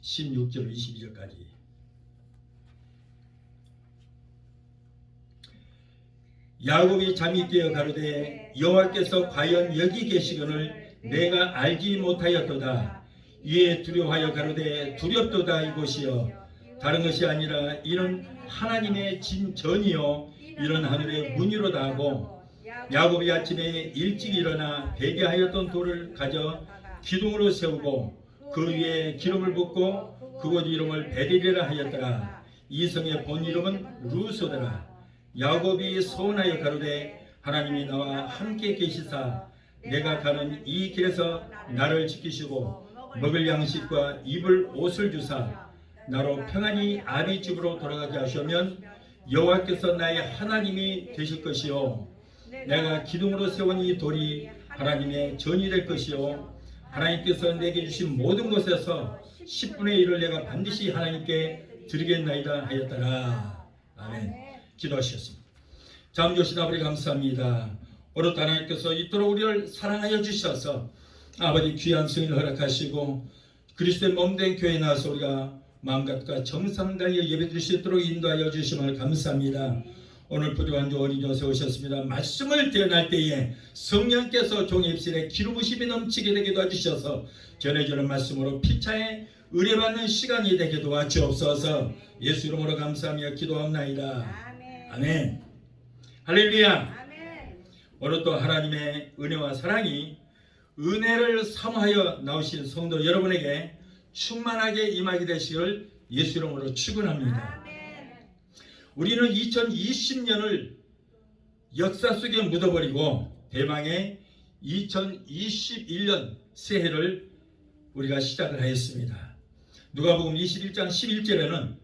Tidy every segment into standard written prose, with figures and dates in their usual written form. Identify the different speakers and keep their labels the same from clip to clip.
Speaker 1: 16절 22절까지. 야곱이 잠이 깨어 가로되 여호와께서 과연 여기 계시거늘 내가 알지 못하였도다. 이에 두려워하여 가로되 두렵도다 이곳이여 다른 것이 아니라 이는 하나님의 진전이요 이런 하늘의 문이로다 하고 야곱이 아침에 일찍 일어나 배개하였던 돌을 가져 기둥으로 세우고 그 위에 기름을 붓고 그곳 이름을 베델이라 하였더라. 이 성의 본 이름은 루소더라. 야곱이 서원하여 가로되 하나님이 나와 함께 계시사 내가 가는 이 길에서 나를 지키시고 먹을 양식과 입을 옷을 주사 나로 평안히 아비 집으로 돌아가게 하시면 여호와께서 나의 하나님이 되실 것이요 내가 기둥으로 세운 이 돌이 하나님의 전이 될 것이요 하나님께서 내게 주신 모든 것에서 10분의 1을 내가 반드시 하나님께 드리겠나이다 하였더라. 아멘. 기도하시겠습니다. 잠조신 아버지 감사합니다. 오늘 하나님께서 이토록 우리를 사랑하여 주셔서 아버지 귀한 승인을 허락하시고 그리스도의 몸된 교회에 나와서 우리가 마음과 정성 다하여 예배드릴 수 있도록 인도하여 주심을 감사합니다. 오늘 부족한 좋은 이곳에 오셨습니다. 말씀을 대언할 때에 성령께서 종의 입술에 기름부심이 넘치게 되게 도와주셔서 전해주는 말씀으로 피차에 의뢰받는 시간이 되게 도와주옵소서. 예수 이름으로 감사하며 기도합나이다. 아멘. 할렐루야. 아멘. 오늘 또 하나님의 은혜와 사랑이 은혜를 사모하여 나오신 성도 여러분에게 충만하게 임하게 되시길 예수 이름으로 축원합니다. 우리는 2020년을 역사 속에 묻어버리고 대망의 2021년 새해를 우리가 시작을 하였습니다. 누가복음 21장 11절에는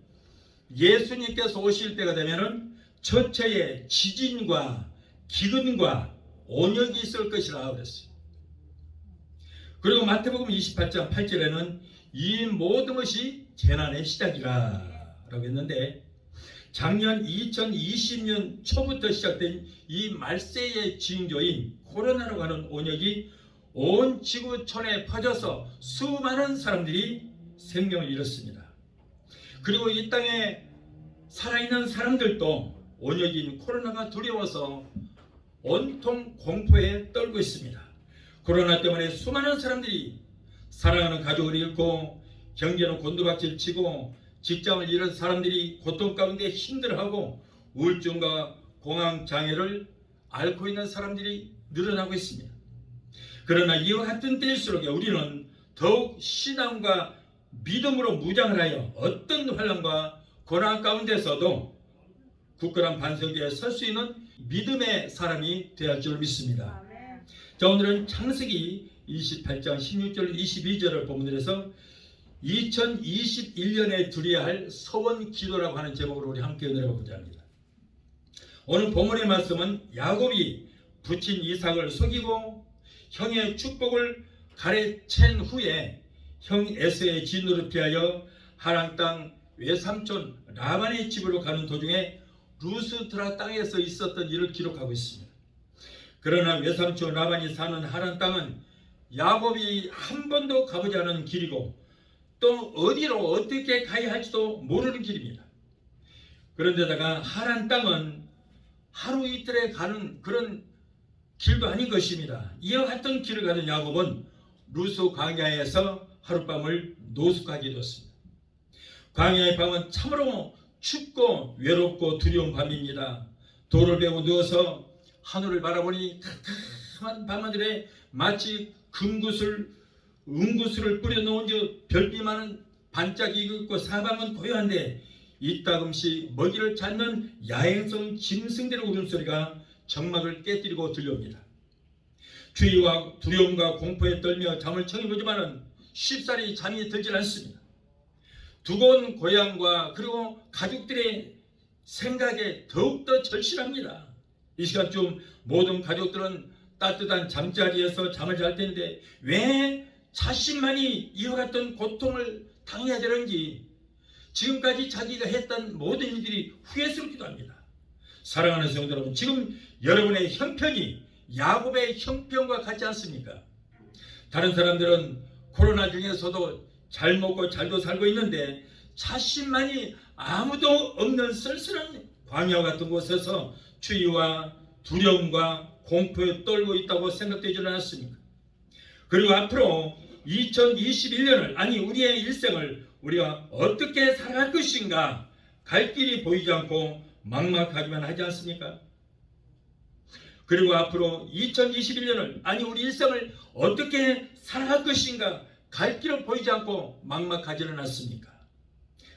Speaker 1: 예수님께서 오실 때가 되면은 처처에 지진과 기근과 온역이 있을 것이라 그랬어요. 그리고 마태복음 28장 8절에는 이 모든 것이 재난의 시작이라 라고 했는데 작년 2020년 초부터 시작된 이 말세의 징조인 코로나라고 하는 온역이 온 지구촌에 퍼져서 수많은 사람들이 생명을 잃었습니다. 그리고 이 땅에 살아있는 사람들도 온역인 코로나가 두려워서 온통 공포에 떨고 있습니다. 코로나 때문에 수많은 사람들이 사랑하는 가족을 잃고 경제는 곤두박질치고 직장을 잃은 사람들이 고통 가운데 힘들어하고 우울증과 공황장애를 앓고 있는 사람들이 늘어나고 있습니다. 그러나 이와 같은 때일수록 우리는 더욱 신앙과 믿음으로 무장을 하여 어떤 환난과 고난 가운데서도 굳건한 반석에 설 수 있는 믿음의 사람이 되어야 할 줄 믿습니다. 자, 오늘은 창세기 28장 16절 22절을 본문에서 2021년에 드려야 할 서원 기도라고 하는 제목으로 우리 함께 은혜를 보고자 합니다. 오늘 본문의 말씀은 야곱이 부친 이삭을 속이고 형의 축복을 가래챈 후에 형 에서의 진노를 피하여 하란 땅 외삼촌 라반의 집으로 가는 도중에 루스드라 땅에서 있었던 일을 기록하고 있습니다. 그러나 외삼촌 라반이 사는 하란 땅은 야곱이 한 번도 가보지 않은 길이고 또 어디로 어떻게 가야 할지도 모르는 길입니다. 그런데다가 하란 땅은 하루 이틀에 가는 그런 길도 아닌 것입니다. 이와 같은 길을 가는 야곱은 루스 광야에서 하룻밤을 노숙하게 되었습니다. 광야의 밤은 참으로 춥고 외롭고 두려운 밤입니다. 돌을 베고 누워서 하늘을 바라보니 캄캄한 밤하늘에 마치 은구슬을 뿌려놓은 별빛만은 반짝이고 있고 사방은 고요한데 이따금씩 먹이를 찾는 야행성 짐승들의 울음소리가 정막을 깨뜨리고 들려옵니다. 추위와 두려움과 공포에 떨며 잠을 청해보지만은 쉽사리 잠이 들질 않습니다. 두고온 고향과 그리고 가족들의 생각에 더욱더 절실합니다. 이 시간쯤 모든 가족들은 따뜻한 잠자리에서 잠을 잘 텐데 왜 자신만이 이와 같은 고통을 당해야 되는지 지금까지 자기가 했던 모든 일들이 후회스럽기도 합니다. 사랑하는 성도 여러분, 지금 여러분의 형편이 야곱의 형편과 같지 않습니까? 다른 사람들은 코로나 중에서도 잘 먹고 잘도 살고 있는데 자신만이 아무도 없는 쓸쓸한 광야 같은 곳에서 추위와 두려움과 공포에 떨고 있다고 생각되지는 않습니까? 그리고 앞으로 2021년을 아니 우리의 일생을 우리가 어떻게 살아갈 것인가 갈 길이 보이지 않고 막막하기만 하지 않습니까? 그리고 앞으로 2021년을 아니 우리 일생을 어떻게 살아갈 것인가 갈 길은 보이지 않고 막막하지는 않습니까?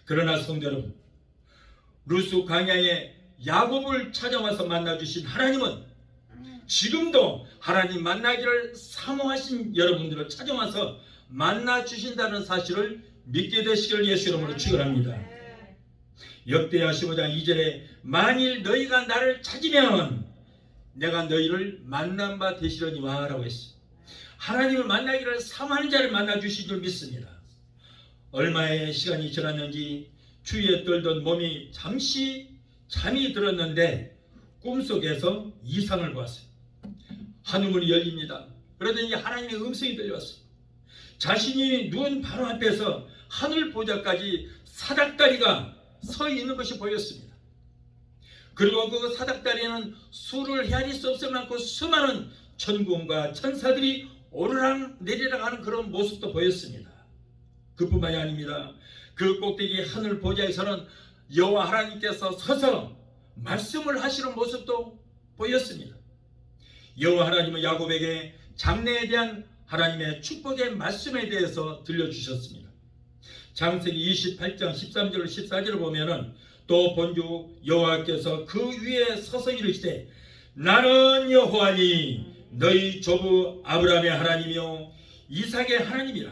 Speaker 1: 그러나 성도 여러분, 루스 광야에 야곱을 찾아와서 만나주신 하나님은 지금도 하나님 만나기를 사모하신 여러분들을 찾아와서 만나주신다는 사실을 믿게 되시기를 예수 이름으로 축원합니다. 역대하 15장 2절에 만일 너희가 나를 찾으면 내가 너희를 만난 바 되시려니와 라고 했어요. 하나님을 만나기를 사모하는 자를 만나주신 줄 믿습니다. 얼마의 시간이 지났는지 추위에 떨던 몸이 잠시 잠이 들었는데 꿈속에서 이상을 보았어요. 하늘문이 열립니다. 그러더니 하나님의 음성이 들려왔어요. 자신이 누운 바로 앞에서 하늘 보좌까지 사닥다리가 서 있는 것이 보였습니다. 그리고 그 사닥다리에는 수를 헤아릴 수 없을 만큼 수많은 천군과 천사들이 오르락 내리락 하는 그런 모습도 보였습니다. 그뿐만이 아닙니다. 그 꼭대기 하늘 보좌에서는 여호와 하나님께서 서서 말씀을 하시는 모습도 보였습니다. 여호와 하나님은 야곱에게 장래에 대한 하나님의 축복의 말씀에 대해서 들려주셨습니다. 창세기 28장 13절 14절을 보면은 또 본주 여호와께서 그 위에 서서 이르시되 나는 여호와니 너희 조부 아브라함의 하나님이요 이삭의 하나님이라.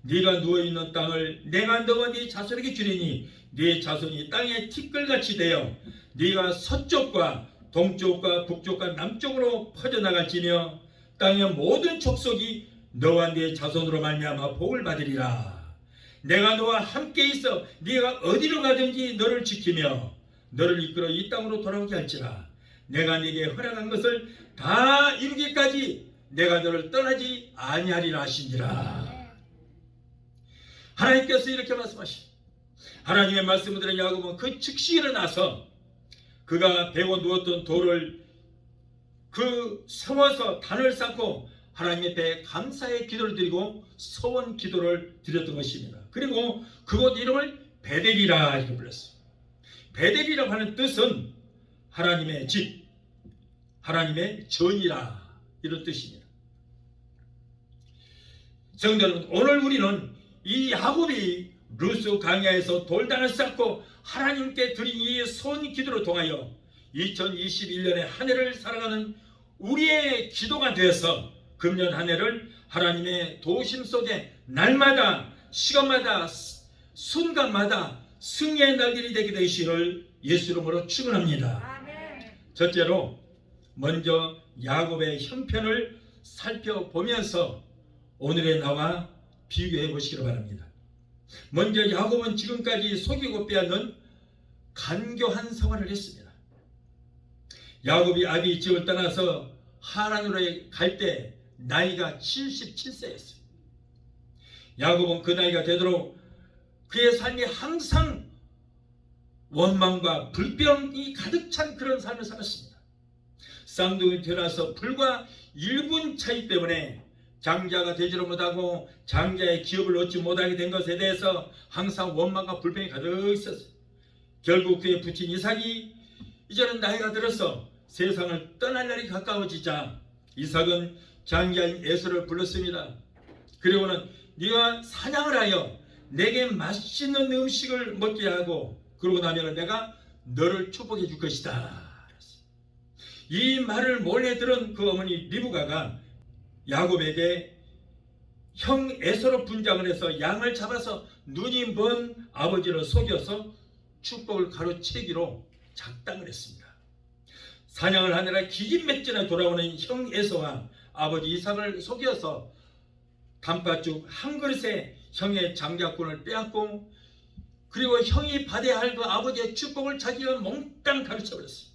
Speaker 1: 네가 누워있는 땅을 내가 너와 네 자손에게 주리니 네 자손이 땅의 티끌같이 되어 네가 서쪽과 동쪽과 북쪽과 남쪽으로 퍼져나갈지며 땅의 모든 족속이 너와 네 자손으로 말미암아 복을 받으리라. 내가 너와 함께 있어 네가 어디로 가든지 너를 지키며 너를 이끌어 이 땅으로 돌아오게 할지라. 내가 네게 허락한 것을 다 이루기까지 내가 너를 떠나지 아니하리라 하시니라. 하나님께서 이렇게 말씀하시오. 하나님의 말씀을 들은 야곱은 그 즉시 일어나서 그가 베고 누웠던 돌을 세워서 단을 쌓고 하나님 앞에 감사의 기도를 드리고 서원 기도를 드렸던 것입니다. 그리고 그곳 이름을 베델이라 이렇게 불렀어요. 베델이라고 하는 뜻은 하나님의 집, 하나님의 전이라 이런 뜻입니다. 성도 여러분, 오늘 우리는 이 야곱이 루스 광야에서 돌단을 쌓고 하나님께 드린 이 소원 기도를 통하여 2021년의 한 해를 살아가는 우리의 기도가 되어서 금년 한 해를 하나님의 도우심 속에 날마다 시간마다 순간마다 승리의 날들이 되게 되시기를 예수 이름으로 축원합니다. 첫째로 먼저 야곱의 형편을 살펴보면서 오늘의 나와 비교해 보시기를 바랍니다. 먼저 야곱은 지금까지 속이고 빼앗는 간교한 생활을 했습니다. 야곱이 아비 집을 떠나서 하란으로 갈 때 나이가 77세였어요. 야곱은 그 나이가 되도록 그의 삶이 항상 원망과 불평이 가득 찬 그런 삶을 살았습니다. 쌍둥이 태어나서 불과 1분 차이 때문에 장자가 되지를 못하고 장자의 기업을 얻지 못하게 된 것에 대해서 항상 원망과 불평이 가득 있었어요. 결국 그의 부친 이삭이 이제는 나이가 들어서 세상을 떠날 날이 가까워지자 이삭은 장자인 에서를 불렀습니다. 그리고는 네가 사냥을 하여 내게 맛있는 음식을 먹게 하고 그러고 나면 내가 너를 축복해 줄 것이다. 이 말을 몰래 들은 그 어머니 리브가가 야곱에게 형 에서로 분장을 해서 양을 잡아서 눈이 먼 아버지를 속여서 축복을 가로채기로 작당을 했습니다. 사냥을 하느라 기진맥진에 돌아오는 형 에서와 아버지 이삭을 속여서 단팥죽 한 그릇에 형의 장자권을 빼앗고 그리고 형이 받아야 할 그 아버지의 축복을 자기가 몽땅 가르쳐버렸습니다.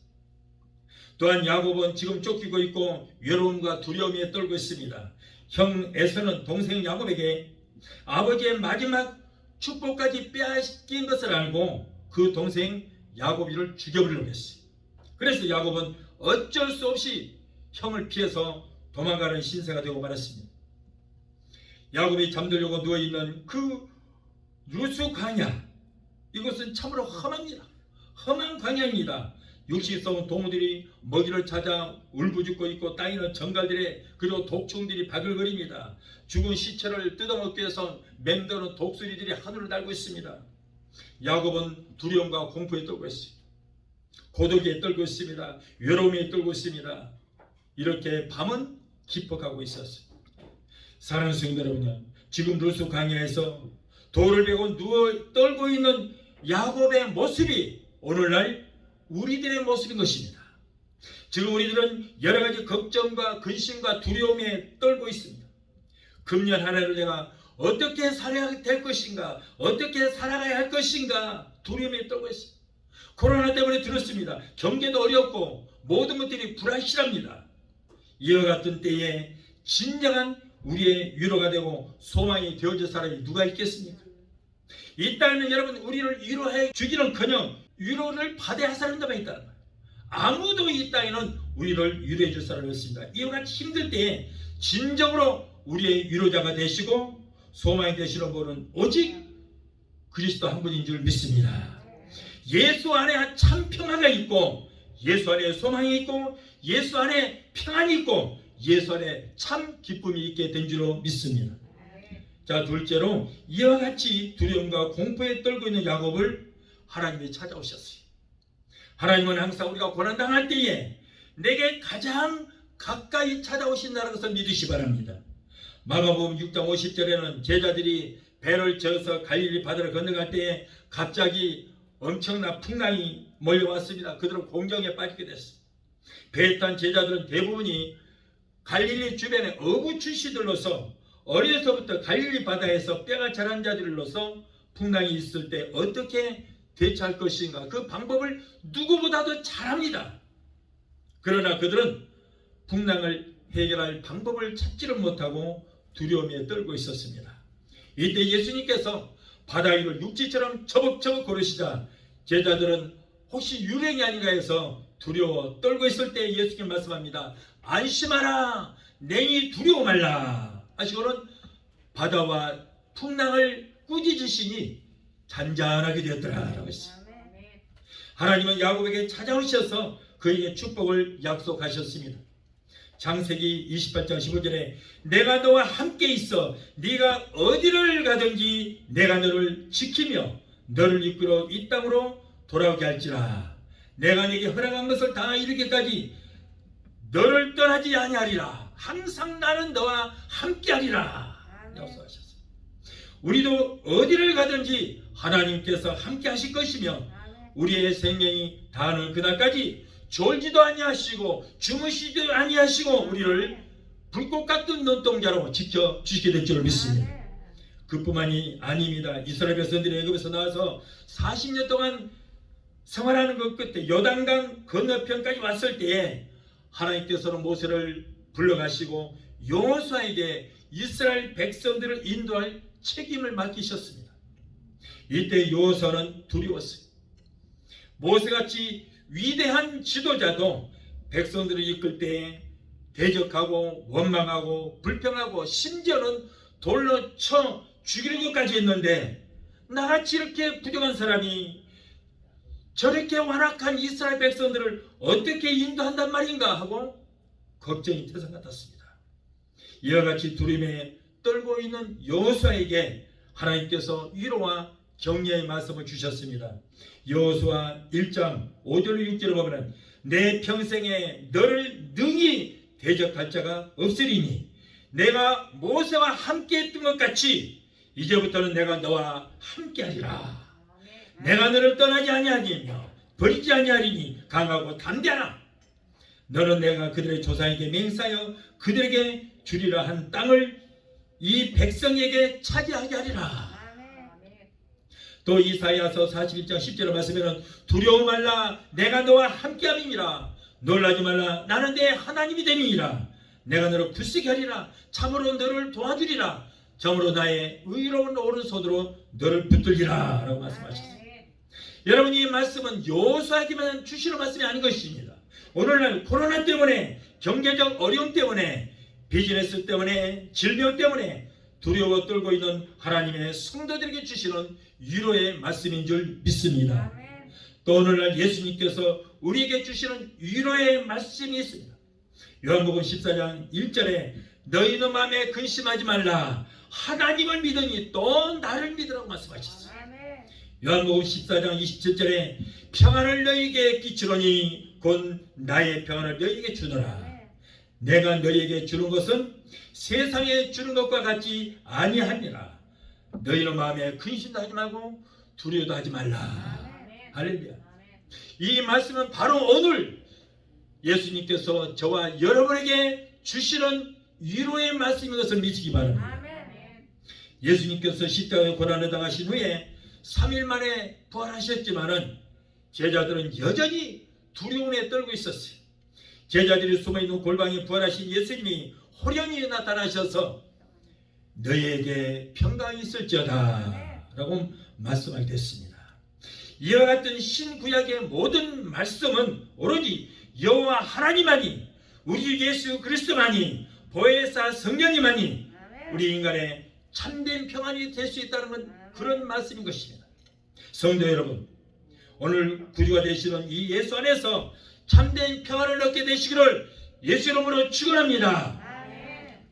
Speaker 1: 또한 야곱은 지금 쫓기고 있고 외로움과 두려움에 떨고 있습니다. 형 에서는 동생 야곱에게 아버지의 마지막 축복까지 빼앗긴 것을 알고 그 동생 야곱이를 죽여버리려고 했어요. 그래서 야곱은 어쩔 수 없이 형을 피해서 도망가는 신세가 되고 말았습니다. 야곱이 잠들려고 누워있는 그 루스 광야, 이것은 참으로 험합니다. 험한 광야입니다. 육식성 동물들이 먹이를 찾아 울부짖고 있고 땅에는 정갈들의 그리고 독충들이 바글거립니다. 죽은 시체를 뜯어먹기 위해서 맹도는 독수리들이 하늘을 달고 있습니다. 야곱은 두려움과 공포에 떨고 있어요. 고독에 떨고 있습니다. 외로움에 떨고 있습니다. 이렇게 밤은 기뻐가고 있었어요. 사랑하는 성도 여러분요, 지금 루스 광야에서 돌을 베고 누워 떨고 있는 야곱의 모습이 오늘날 우리들의 모습인 것입니다. 지금 우리들은 여러 가지 걱정과 근심과 두려움에 떨고 있습니다. 금년 한 해를 내가 어떻게 살아야 될 것인가, 어떻게 살아가야 할 것인가 두려움에 떨고 있습니다. 코로나 때문에 들었습니다. 경제도 어렵고 모든 것들이 불확실합니다. 이와 같은 때에 진정한 우리의 위로가 되고 소망이 되어줄 사람이 누가 있겠습니까? 이 땅에는 여러분 우리를 위로해 주기는커녕 위로를 받아야 할 사람들만 있다는 거예요. 아무도 이 땅에는 우리를 위로해 줄 사람이 없습니다. 이와 같이 힘들 때에 진정으로 우리의 위로자가 되시고 소망이 되시는 분은 오직 그리스도 한 분인 줄 믿습니다. 예수 안에 참 평화가 있고 예수 안에 소망이 있고 예수 안에 평안이 있고 예수 안에 참 기쁨이 있게 된 줄로 믿습니다. 자, 둘째로 이와 같이 두려움과 공포에 떨고 있는 야곱을 하나님이 찾아오셨어요. 하나님은 항상 우리가 고난당할 때에 내게 가장 가까이 찾아오신다는 것을 믿으시 바랍니다. 마가복음 6장 50절에는 제자들이 배를 저어서 갈릴리 바다를 건너갈 때에 갑자기 엄청난 풍랑이 몰려왔습니다. 그들은 공경에 빠지게 됐어요. 배에 탄 제자들은 대부분이 갈릴리 주변의 어부 출신들로서 어려서부터 갈릴리 바다에서 뼈가 자란 자들로서 풍랑이 있을 때 어떻게 대처할 것인가 그 방법을 누구보다도 잘합니다. 그러나 그들은 풍랑을 해결할 방법을 찾지를 못하고 두려움에 떨고 있었습니다. 이때 예수님께서 바다 위를 육지처럼 처벅처벅 걸으시자 제자들은 혹시 유령이 아닌가 해서 두려워 떨고 있을 때 예수님께 말씀합니다. 안심하라, 내니 두려워 말라 하시고는 바다와 풍랑을 꾸짖으시니 잔잔하게 되었더라라고 했습니다. 하나님은 야곱에게 찾아오셔서 그에게 축복을 약속하셨습니다. 창세기 28장 15절에 내가 너와 함께 있어 네가 어디를 가든지 내가 너를 지키며 너를 이끌어 이 땅으로 돌아오게 할지라. 내가 네게 허락한 것을 다 이루기까지 너를 떠나지 아니하리라. 항상 나는 너와 함께하리라 약속하셨어요. 우리도 어디를 가든지 하나님께서 함께 하실 것이며 우리의 생명이 다하는 그날까지 졸지도 아니하시고 주무시지도 아니하시고 우리를 불꽃 같은 눈동자로 지켜주시게 될 줄 믿습니다. 그뿐만이 아닙니다. 이스라엘 백성들이 애굽에서 나와서 40년 동안 생활하는 것 끝에 요단강 건너편까지 왔을 때에 하나님께서는 모세를 불러가시고 여호수아에게 이스라엘 백성들을 인도할 책임을 맡기셨습니다. 이때 여호수아는 두려웠어요. 모세같이 위대한 지도자도 백성들을 이끌 때 대적하고 원망하고 불평하고 심지어는 돌로 쳐 죽이는 것까지 했는데 나같이 이렇게 부족한 사람이 저렇게 완악한 이스라엘 백성들을 어떻게 인도한단 말인가 하고 걱정이 태산 같았습니다. 이와 같이 두려움에 떨고 있는 여호수아에게 하나님께서 위로와 격려의 말씀을 주셨습니다. 여호수아 1장 5절 6절을 보면 내 평생에 너를 능히 대적할 자가 없으리니 내가 모세와 함께 했던 것 같이 이제부터는 내가 너와 함께 하리라. 내가 너를 떠나지 아니하니며 버리지 아니하리니 강하고 담대하라. 너는 내가 그들의 조상에게 맹세하여 그들에게 주리라 한 땅을 이 백성에게 차지하게 하리라. 또 이사야서 41장 10절의 말씀에는 두려워 말라, 내가 너와 함께함이니라. 놀라지 말라, 나는 내 하나님이 됨이니라. 내가 너를 굳세게 하리라. 참으로 너를 도와주리라. 점으로 나의 의로운 오른손으로 너를 붙들리라 라고 말씀하셨습니다. 여러분, 이 말씀은 요소하기만 주시는 말씀이 아닌 것입니다. 오늘날 코로나 때문에, 경제적 어려움 때문에, 비즈니스 때문에, 질병 때문에 두려워 떨고 있는 하나님의 성도들에게 주시는 위로의 말씀인 줄 믿습니다. 또 오늘날 예수님께서 우리에게 주시는 위로의 말씀이 있습니다. 요한복음 14장 1절에 너희는 마음에 근심하지 말라, 하나님을 믿으니 또 나를 믿으라고 말씀하셨습니다. 요한복음 14장 27절에 평안을 너희에게 끼치노니 곧 나의 평안을 너희에게 주노라. 내가 너희에게 주는 것은 세상에 주는 것과 같지 아니하니라. 너희는 마음에 근심도 하지 말고 두려워도 하지 말라. 할렐루야. 이 말씀은 바로 오늘 예수님께서 저와 여러분에게 주시는 위로의 말씀인 것을 믿으시기 바랍니다. 예수님께서 십자가에 고난을 당하신 후에 3일 만에 부활하셨지만은 제자들은 여전히 두려움에 떨고 있었어요. 제자들이 숨어있는 골방에 부활하신 예수님이 호련히 나타나셔서 너희에게 평강이 있을지어다 라고 말씀하게 됐습니다. 이와 같은 신구약의 모든 말씀은 오로지 여호와 하나님만이, 우리 예수 그리스도만이, 보혜사 성령님만이 우리 인간의 참된 평안이 될 수 있다는 건 그런 말씀인 것입니다. 성도 여러분, 오늘 구주가 되시는 이 예수 안에서 참된 평안을 얻게 되시기를 예수 이름으로 축원합니다.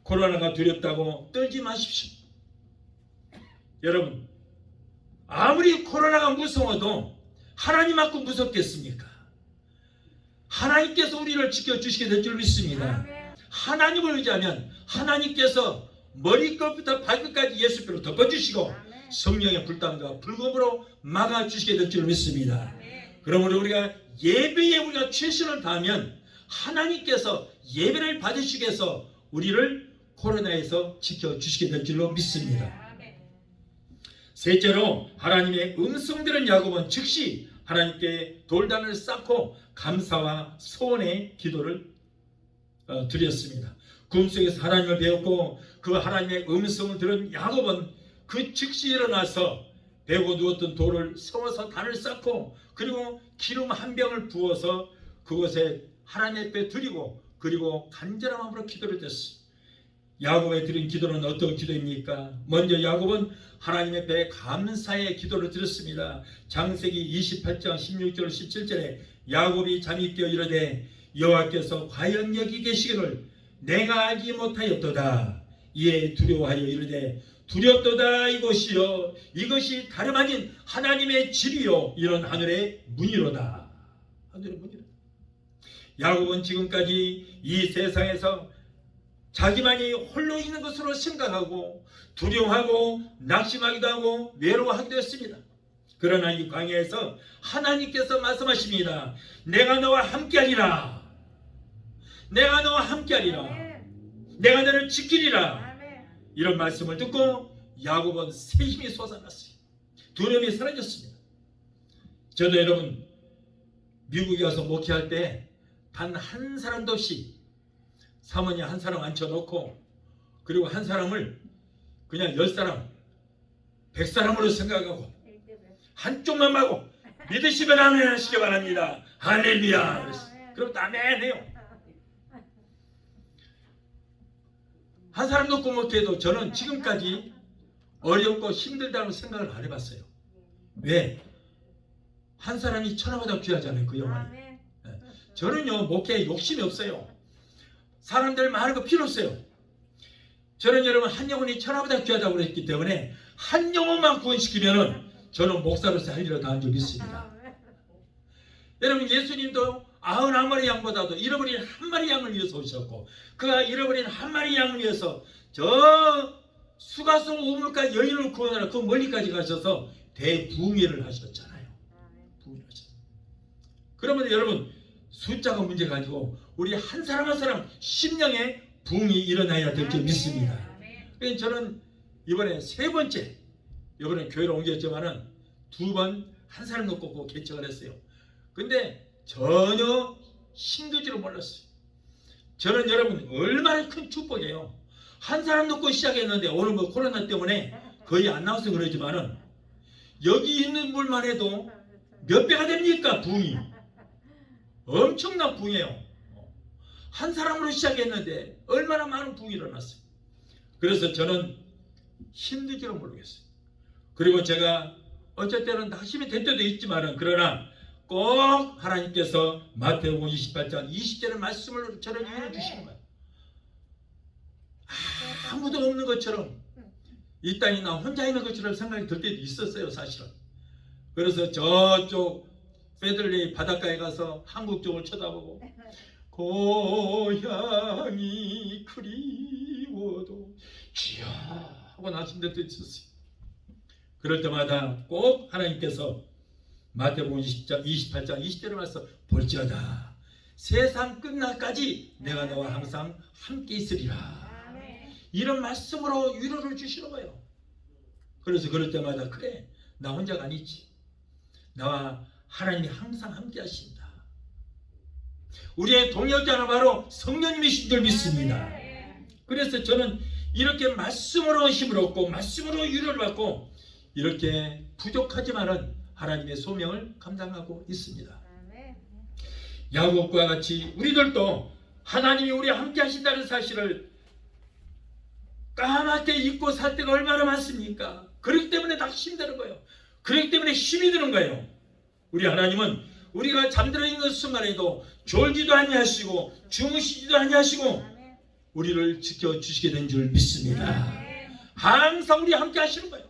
Speaker 1: 코로나가 두렵다고 떨지 마십시오. 여러분, 아무리 코로나가 무서워도 하나님만큼 무섭겠습니까? 하나님께서 우리를 지켜주시게 될 줄 믿습니다. 하나님을 의지하면 하나님께서 머리끝부터 발끝까지 예수께로 덮어주시고 성령의 불담과 불검으로 막아주시게 될 줄 믿습니다. 그러므로 우리가 예배에 우리가 최선을 다하면 하나님께서 예배를 받으시기 위해서 우리를 코로나에서 지켜주시게 될 줄로 믿습니다. 셋째로, 하나님의 음성 들은 야곱은 즉시 하나님께 돌단을 쌓고 감사와 소원의 기도를 드렸습니다. 꿈속에서 하나님을 배웠고 그 하나님의 음성을 들은 야곱은 그 즉시 일어나서 베고 누웠던 돌을 세워서 단을 쌓고 그리고 기름 한 병을 부어서 그곳에 하나님 앞에 드리고 그리고 간절한 마음으로 기도를 드렸습니다. 야곱의 드린 기도는 어떤 기도입니까? 먼저 야곱은 하나님 앞에 감사의 기도를 드렸습니다. 창세기 28장 16절 17절에 야곱이 잠이 깨어 이르되 여호와께서 과연 여기 계시기를 내가 알지 못하였도다. 이에 두려워하여 이르되 두렵도다. 이것이요 이것이 다름 아닌 하나님의 집이요 이런 하늘의 문이로다. 하늘의 문이로다. 야곱은 지금까지 이 세상에서 자기만이 홀로 있는 것으로 생각하고 두려워하고 낙심하기도 하고 외로워하기도 했습니다. 그러나 이 광야에서 하나님께서 말씀하십니다. 내가 너와 함께하리라. 내가 너와 함께하리라. 내가 너를 지키리라. 이런 말씀을 듣고 야곱은 새 힘이 솟아났어요. 두려움이 사라졌습니다. 저도 여러분 미국에 가서 목회할 때 단 한 사람도 없이 사모님 한 사람 앉혀놓고 그리고 한 사람을 그냥 10사람 100사람으로 생각하고 한쪽만 마고 믿으시면 아멘 하시기 바랍니다. 할렐루야. 그럼 또 아멘 해요. 한 사람도 없고 목회해도 저는 지금까지 어렵고 힘들다고 생각을 안 해봤어요. 왜? 한 사람이 천하보다 귀하잖아요. 그 영혼이. 저는요 목회에 욕심이 없어요. 사람들 많은 거 필요 없어요. 저는 여러분 한 영혼이 천하보다 귀하다고 그랬기 때문에 한 영혼만 구원시키면은 저는 목사로서 할 일을 다 한 줄 믿습니다. 여러분 예수님도 99마리 양보다도 잃어버린 한 마리 양을 위해서 오셨고 그가 잃어버린 한 마리 양을 위해서 저 수가성 우물가 여인을 구원하러 그 멀리까지 가셔서 대부흥회를 하셨잖아요. 부흥회를 하셨어요. 그러면 여러분 숫자가 문제가 아니고 우리 한 사람 한 사람 심령의 부흥이 일어나야 될 줄 믿습니다. 그래서 저는 이번에 세 번째 이번에 교회로 옮겼지만은 2번 한 사람 놓고 개척을 했어요. 근데 전혀 힘들지를 몰랐어요. 저는 여러분 얼마나 큰 축복이에요. 한 사람 놓고 시작했는데 오늘 뭐 코로나 때문에 거의 안 나와서 그러지만은 여기 있는 물만 해도 몇 배가 됩니까? 부흥이 엄청난 부흥이에요. 한 사람으로 시작했는데 얼마나 많은 부흥이 일어났어요. 그래서 저는 힘들지는 모르겠어요. 그리고 제가 어쩔 때는 낙심이 될 때도 있지만은 그러나 꼭 하나님께서 마태복음 28장 20절의 말씀을 저를 위해 주시는 거예요. 아무도 없는 것처럼 이 땅에 나 혼자 있는 것처럼 생각이 들 때도 있었어요, 사실은. 그래서 저쪽 페들레이 바닷가에 가서 한국 쪽을 쳐다보고 고향이 그리워도 주여 하고 나심될 때도 있었어요. 그럴 때마다 꼭 하나님께서 마태복음 28장 20절에 말씀 볼지어다 세상 끝날까지 내가 너와 항상 함께 있으리라. 이런 말씀으로 위로를 주시는 거예요. 그래서 그럴 때마다 그래 나 혼자가 아니지. 나와 하나님이 항상 함께 하신다. 우리의 동역자는 바로 성령님이신 줄 믿습니다. 그래서 저는 이렇게 말씀으로 힘을 얻고 말씀으로 위로를 받고 이렇게 부족하지만은 하나님의 소명을 감당하고 있습니다. 야곱과 같이 우리들도 하나님이 우리와 함께 하신다는 사실을 까맣게 잊고 살 때가 얼마나 많습니까? 그렇기 때문에 다 힘드는 거예요. 그렇기 때문에 힘이 드는 거예요. 우리 하나님은 우리가 잠들어 있는 순간에도 졸지도 아니하시고 주무시지도 아니하시고 우리를 지켜주시게 된 줄 믿습니다. 항상 우리 함께 하시는 거예요.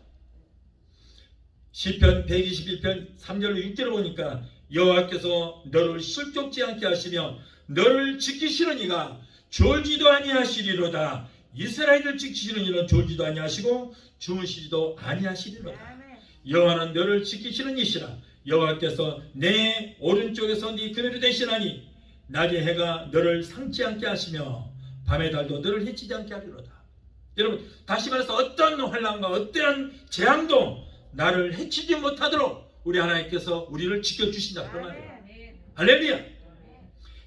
Speaker 1: 시편 121편 3절로 6절을 보니까 여호와께서 너를 실족지 않게 하시며 너를 지키시는 이가 졸지도 아니하시리로다. 이스라엘을 지키시는 이는 졸지도 아니하시고 주무시지도 아니하시리로다. 여호와는 너를 지키시는 이시라. 여호와께서 내 오른쪽에서 네 그늘이 되시나니 낮의 해가 너를 상치 않게 하시며 밤의 달도 너를 해치지 않게 하리로다. 여러분 다시 말해서 어떤 환난과 어떠한 재앙도 나를 해치지 못하도록 우리 하나님께서 우리를 지켜주신다 그 말이에요. 할렐루야.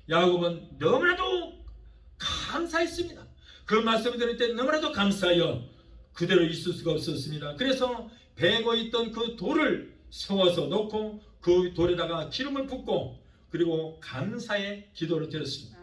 Speaker 1: 야곱은 너무나도 감사했습니다. 그 말씀을 들을 때 너무나도 감사하여 그대로 있을 수가 없었습니다. 그래서 베고 있던 그 돌을 세워서 놓고 그 돌에다가 기름을 붓고 그리고 감사의 기도를 드렸습니다.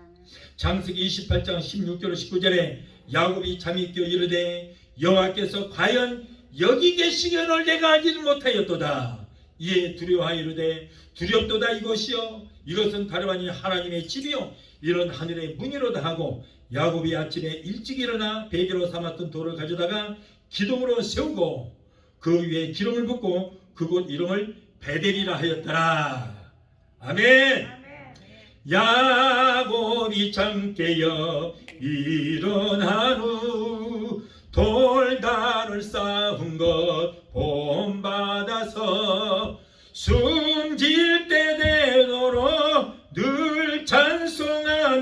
Speaker 1: 창세기 28장 16절 19절에 야곱이 잠이 깨어 이르되 여호와께서 과연 여기 계시기를 내가 알지를 못하였도다. 이에 두려워하여 이르되 두렵도다 이것이요 이것은 다름 아닌 하나님의 집이요 이런 하늘의 문이로다 하고 야곱이 아침에 일찍 일어나 베개로 삼았던 돌을 가져다가 기둥으로 세우고 그 위에 기름을 붓고 그곳 이름을 베델이라 하였더라. 아멘. 야곱이 잠 깨어 일어난 후 돌다를 쌓은 것 본받아서 숨질 때 되도록 늘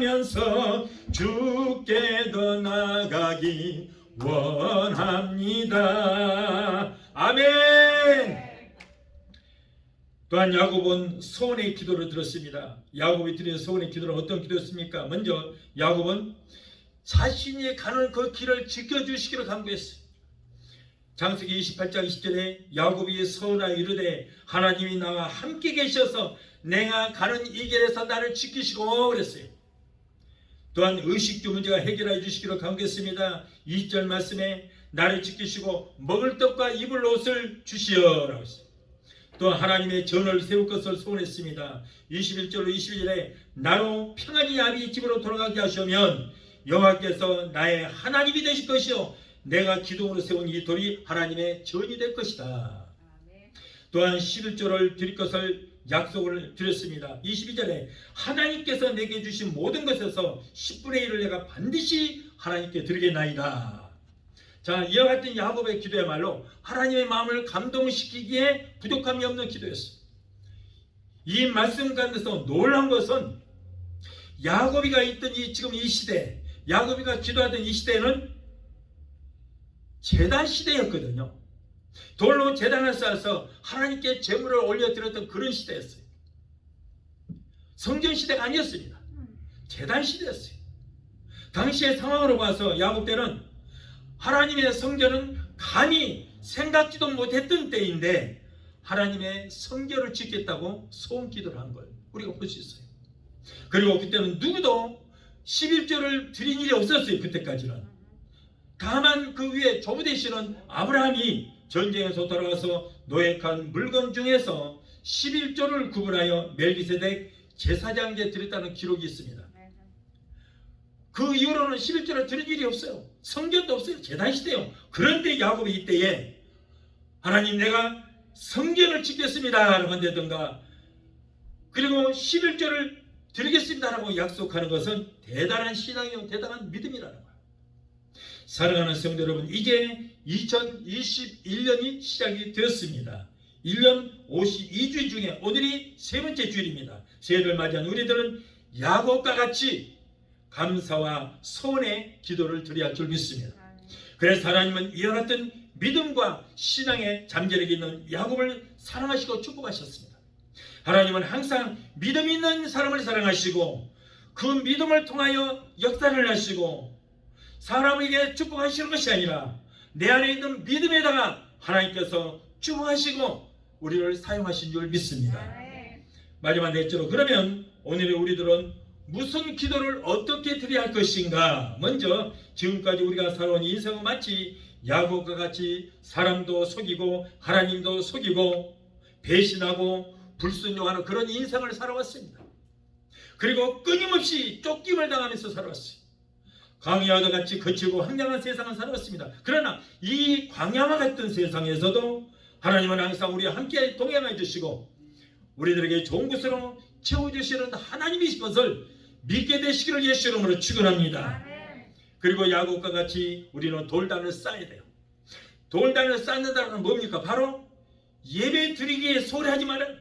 Speaker 1: 찬송하면서 주께 더 나가기 원합니다. 아멘. 또한 야곱은 소원의 기도를 들었습니다. 야곱이 드린 소원의 기도는 어떤 기도였습니까? 먼저 야곱은 자신이 가는 그 길을 지켜주시기를 간구했어요. 창세기 28장 20절에 야곱이 서원하여 이르되 하나님이 나와 함께 계셔서 내가 가는 이 길에서 나를 지키시고 그랬어요. 또한 의식주 문제가 해결해 주시기를 간구했습니다. 20절 말씀에 나를 지키시고 먹을 떡과 입을 옷을 주시어라고 했어요. 또 하나님의 전을 세울 것을 소원했습니다. 21절로 22절에 나로 평안히 아비 집으로 돌아가게 하시면 여호와께서 나의 하나님이 되실 것이요 내가 기둥으로 세운 이 돌이 하나님의 전이 될 것이다. 또한 11조를 드릴 것을 약속을 드렸습니다. 22절에 하나님께서 내게 주신 모든 것에서 10분의 1을 내가 반드시 하나님께 드리겠나이다. 자, 이와 같은 야곱의 기도야말로 하나님의 마음을 감동시키기에 부족함이 없는 기도였어요. 이 말씀 가운데서 놀라운 것은 야곱이가 있던 지금 이 시대, 야곱이가 기도하던 이 시대는 제단 시대였거든요. 돌로 제단을 쌓아서 하나님께 제물을 올려드렸던 그런 시대였어요. 성전 시대가 아니었습니다. 제단 시대였어요. 당시의 상황으로 봐서 야곱 때는 하나님의 성전은 감히 생각지도 못했던 때인데 하나님의 성전을 짓겠다고 소원 기도를 한 걸 우리가 볼 수 있어요. 그리고 그때는 누구도 11조를 드린 일이 없었어요. 그때까지는. 다만 그 위에 조부 되시는 아브라함이 전쟁에서 돌아와서 노획한 물건 중에서 11조를 구분하여 멜기세덱 제사장에게 드렸다는 기록이 있습니다. 그 이후로는 11조를 드린 일이 없어요. 성전도 없어요. 제단시대요. 그런데 야곱이 이때에 하나님 내가 성전을 짓겠습니다 라고 한다든가 그리고 11조를 드리겠습니다 라고 약속하는 것은 대단한 신앙이요 대단한 믿음이라는 거예요. 사랑하는 성도 여러분, 이제 2021년이 시작이 되었습니다. 1년 52주일 중에 오늘이 세 번째 주일입니다. 새해를 맞이한 우리들은 야곱과 같이 감사와 소원의 기도를 드려야 할 줄 믿습니다. 그래서 하나님은 이와 같은 믿음과 신앙의 잠재력이 있는 야곱을 사랑하시고 축복하셨습니다. 하나님은 항상 믿음 있는 사람을 사랑하시고 그 믿음을 통하여 역사를 하시고 사람에게 축복하시는 것이 아니라 내 안에 있는 믿음에다가 하나님께서 축복하시고 우리를 사용하신 줄 믿습니다. 마지막 넷째로 그러면 오늘의 우리들은 무슨 기도를 어떻게 드려야 할 것인가? 먼저 지금까지 우리가 살아온 인생은 마치 야곱과 같이 사람도 속이고 하나님도 속이고 배신하고 불순종하는 그런 인생을 살아왔습니다. 그리고 끊임없이 쫓김을 당하면서 살아왔어요. 광야와 같이 거칠고 황량한 세상을 살아왔습니다. 그러나 이 광야와 같은 세상에서도 하나님은 항상 우리와 함께 동행해 주시고 우리들에게 좋은 것으로 채워주시는 하나님이신 것을 믿게 되시기를 예수 이름으로 축원합니다. 그리고 야곱과 같이 우리는 돌단을 쌓아야 돼요. 돌단을 쌓는다는 건 뭡니까? 바로 예배 드리기에 소홀하지 말아요.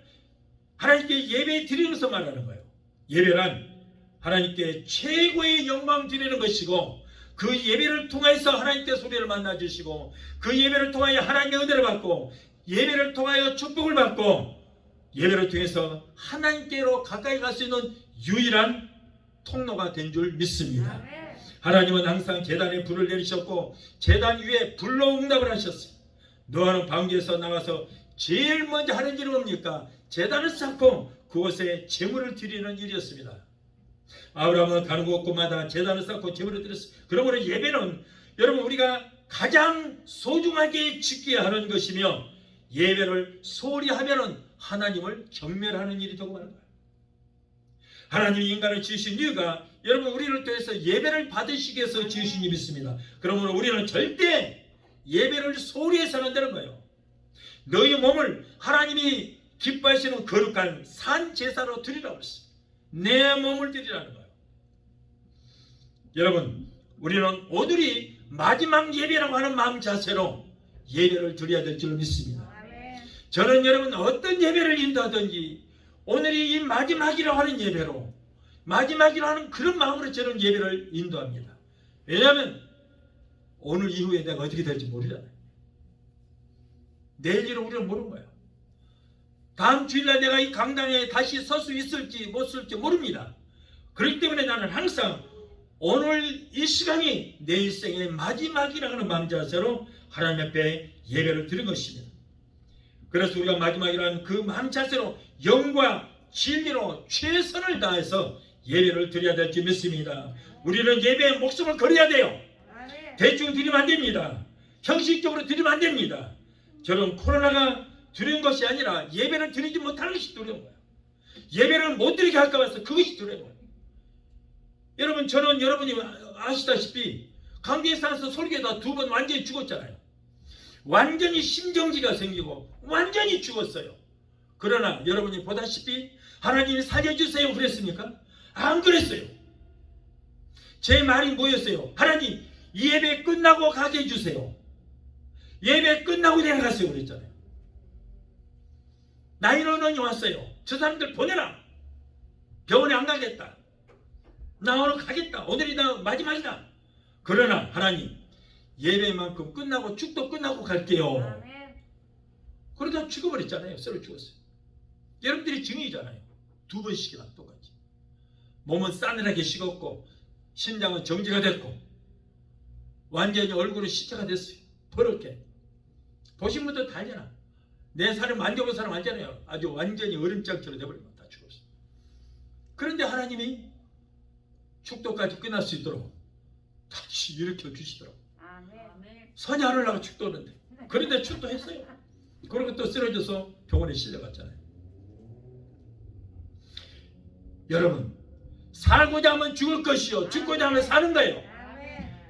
Speaker 1: 하나님께 예배 드리면서 말하는 거예요. 예배란 하나님께 최고의 영광 드리는 것이고 그 예배를 통해서 하나님께 소리를 만나주시고 그 예배를 통하여 하나님의 은혜를 받고 예배를 통하여 축복을 받고 예배를 통해서 하나님께로 가까이 갈 수 있는 유일한 통로가 된 줄 믿습니다. 하나님은 항상 제단에 불을 내리셨고 제단 위에 불로 응답을 하셨어요. 노아는 방주에서 나와서 제일 먼저 하는 일은 뭡니까? 제단을 쌓고 그곳에 제물을 드리는 일이었습니다. 아브라함은 가는 곳곳마다 제단을 쌓고 제물을 드렸어요. 그러므로 예배는 여러분 우리가 가장 소중하게 지켜야 하는 것이며 예배를 소홀히 하면은 하나님을 경멸하는 일이 되고 마는 거예요. 하나님이 인간을 지으신 이유가 여러분 우리를 통해서 예배를 받으시기 위해서 지으신 일이 있습니다. 그러므로 우리는 절대 예배를 소홀히 해서는 안 되는 거예요. 너희 몸을 하나님이 기뻐하시는 거룩한 산 제사로 드리라고 했어요. 내 몸을 드리라는 거예요. 여러분 우리는 오늘이 마지막 예배라고 하는 마음 자세로 예배를 드려야 될 줄 믿습니다. 저는 여러분 어떤 예배를 인도하든지 오늘이 이 마지막이라고 하는 예배로 마지막이라고 하는 그런 마음으로 저는 예배를 인도합니다. 왜냐하면 오늘 이후에 내가 어떻게 될지 모르잖아요. 내일 일은 우리는 모르는 거예요. 다음 주일날 내가 이 강당에 다시 설 수 있을지 못 쓸지 모릅니다. 그렇기 때문에 나는 항상 오늘 이 시간이 내 일생의 마지막이라고 하는 마음 자세로 하나님 앞에 예배를 드린 것입니다. 그래서 우리가 마지막이라는 그 마음 자세로 영과 진리로 최선을 다해서 예배를 드려야 될 줄 믿습니다. 우리는 예배에 목숨을 걸어야 돼요. 대충 드리면 안 됩니다. 형식적으로 드리면 안 됩니다. 저는 코로나가 두려운 것이 아니라 예배를 드리지 못하는 것이 두려운 거예요. 예배를 못 드리게 할까 봐서 그것이 두려운 거예요. 여러분 저는 여러분이 아시다시피 강계산에서 설교에다 2번 완전히 죽었잖아요. 완전히 심정지가 생기고 완전히 죽었어요. 그러나 여러분이 보다시피 하나님이 살려주세요 그랬습니까? 안 그랬어요. 제 말이 뭐였어요? 하나님 이 예배 끝나고 가게 해주세요. 예배 끝나고 내가 갔어요 그랬잖아요. 나인원이 왔어요. 저 사람들 보내라. 병원에 안 가겠다. 나 오늘 가겠다. 오늘이 나 마지막이다. 그러나 하나님 예배만큼 끝나고 축도 끝나고 갈게요. 그러다 죽어버렸잖아요. 썰어 죽었어요. 여러분들이 증인이잖아요. 2번씩이나 똑같이. 몸은 싸늘하게 식었고 심장은 정지가 됐고 완전히 얼굴은 시체가 됐어요. 더럽게. 보신 분들 다 알잖아. 내 살을 만져본 사람 알잖아요. 아주 완전히 얼음장처럼 돼버리면 다 죽었어. 그런데 하나님이 축도까지 끝날 수 있도록 다시 일으켜 주시더라고. 선이 하늘나라 축도하는데. 그런데 축도했어요. 그리고 또 쓰러져서 병원에 실려갔잖아요. 여러분, 살고자 하면 죽을 것이요 죽고자 하면 사는 거예요.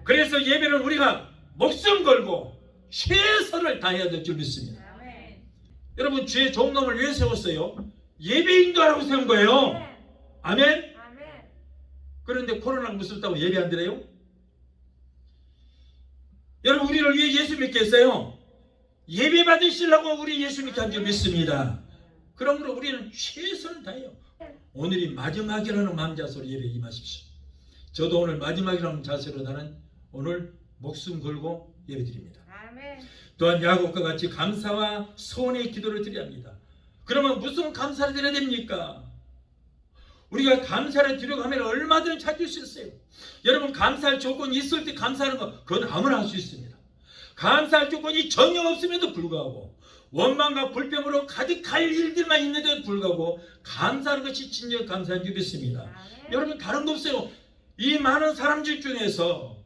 Speaker 1: 그래서 예배는 우리가 목숨 걸고 최선을 다해야 될 줄 믿습니다. 여러분, 주의 좋은 놈을 왜 세웠어요? 예배인도 하라고 세운 거예요. 아멘? 그런데 코로나가 무섭다고 예배 안 드려요? 여러분, 우리를 왜 예수 믿게 했어요? 예배 받으시려고 우리 예수 믿게 한 줄 믿습니다. 그러므로 우리는 최선을 다해요. 오늘이 마지막이라는 마음 자세로 예배에 임하십시오. 저도 오늘 마지막이라는 자세로 나는 오늘 목숨 걸고 예배드립니다. 또한 야곱과 같이 감사와 소원의 기도를 드려야 합니다. 그러면 무슨 감사를 드려야 됩니까? 우리가 감사를 드리려고 하면 얼마든지 찾을 수 있어요. 여러분, 감사할 조건이 있을 때 감사하는 거 그건 아무나 할 수 있습니다. 감사할 조건이 전혀 없음에도 불구하고 원망과 불평으로 가득할 일들만 있는데도 불구하고 감사하는 것이 진정 감사한 줄 믿습니다. 여러분, 다른 거 없어요. 이 많은 사람들 중에서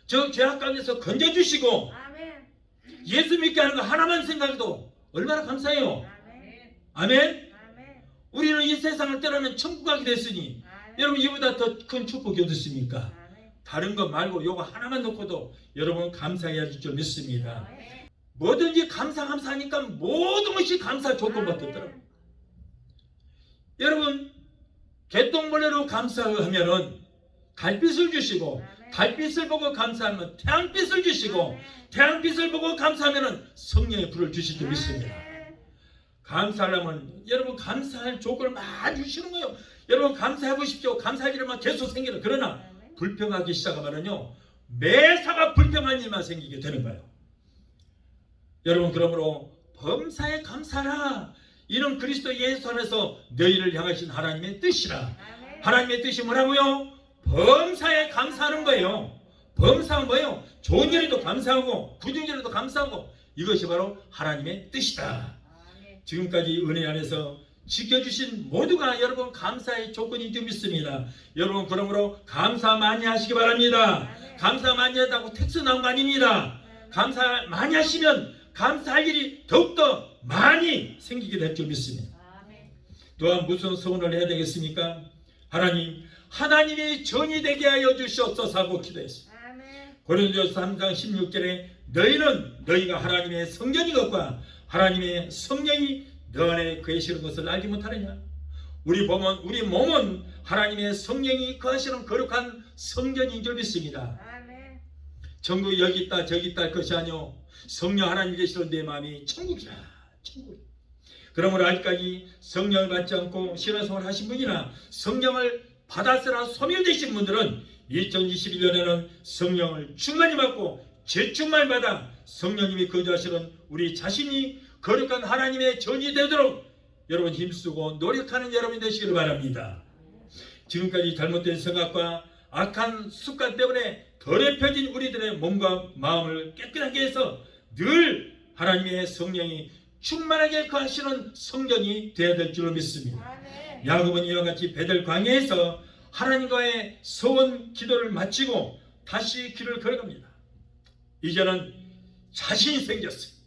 Speaker 1: 저 죄악 가운데서 건져주시고 예수 믿게 하는 거 하나만 생각해도 얼마나 감사해요. 아멘. 우리는 이 세상을 떠나면 천국 가게 됐으니 여러분, 이보다 더 큰 축복이 어디 있습니까? 다른 거 말고 요거 하나만 놓고도 여러분 감사해야 할 줄 믿습니다. 뭐든지 감사하니까 모든 것이 감사 조건밖에 없더라고요. 여러분, 개똥벌레로 감사하면은 달빛을 주시고 달빛을 보고 감사하면 태양빛을 주시고 태양빛을 보고 감사하면은 성령의 불을 주실 줄 믿습니다. 감사하려면 여러분 감사할 조건을 많이 주시는 거예요. 여러분, 감사해 보십시오. 감사할 일만 계속 생기는. 그러나 불평하기 시작하면요 매사가 불평한 일만 생기게 되는 거예요. 여러분, 그러므로 범사에 감사하라. 이는 그리스도 예수 안에서 너희를 향하신 하나님의 뜻이라. 하나님의 뜻이 뭐라고요? 범사에 감사하는 거예요. 범사는 뭐예요? 좋은 일에도 감사하고 부정한 일에도 감사하고, 이것이 바로 하나님의 뜻이다. 지금까지 은혜 안에서 지켜주신 모두가 여러분 감사의 조건인 줄 믿습니다. 여러분, 그러므로 감사 많이 하시기 바랍니다. 감사 많이 하다고 텍스 나온 거 아닙니다. 감사 많이 하시면 감사할 일이 더욱더 많이 생기게 될 줄 믿습니다. 또한 무슨 소원을 해야 되겠습니까? 하나님이 전이 되게 하여 주시옵소서 하고 기도했습니다. 고린도서 3장 16절에 너희는 너희가 하나님의 성전인 것과 하나님의 성령이 너 안에 거하시는 것을 알지 못하느냐? 우리 몸은 하나님의 성령이 거하시는 거룩한 성전인 줄 믿습니다. 천국이 여기 있다 저기 있다 할 것이 아니오 성령 하나님 계시는 내 마음이 천국이라. 천국. 그러므로 아직까지 성령을 받지 않고 신앙생활을 하신 분이나 성령을 받았으나 소멸되신 분들은 2021년에는 성령을 충만히 받고 재충만히 받아 성령님이 거주하시는 우리 자신이 거룩한 하나님의 전이 되도록 여러분 힘쓰고 노력하는 여러분이 되시기를 바랍니다. 지금까지 잘못된 생각과 악한 습관 때문에 더럽혀진 우리들의 몸과 마음을 깨끗하게 해서 늘 하나님의 성령이 충만하게 거하시는 성전이 되어야 될 줄로 믿습니다. 야곱은 이와 같이 베델 광야에서 하나님과의 소원 기도를 마치고 다시 길을 걸어갑니다. 이제는 자신이 생겼어요.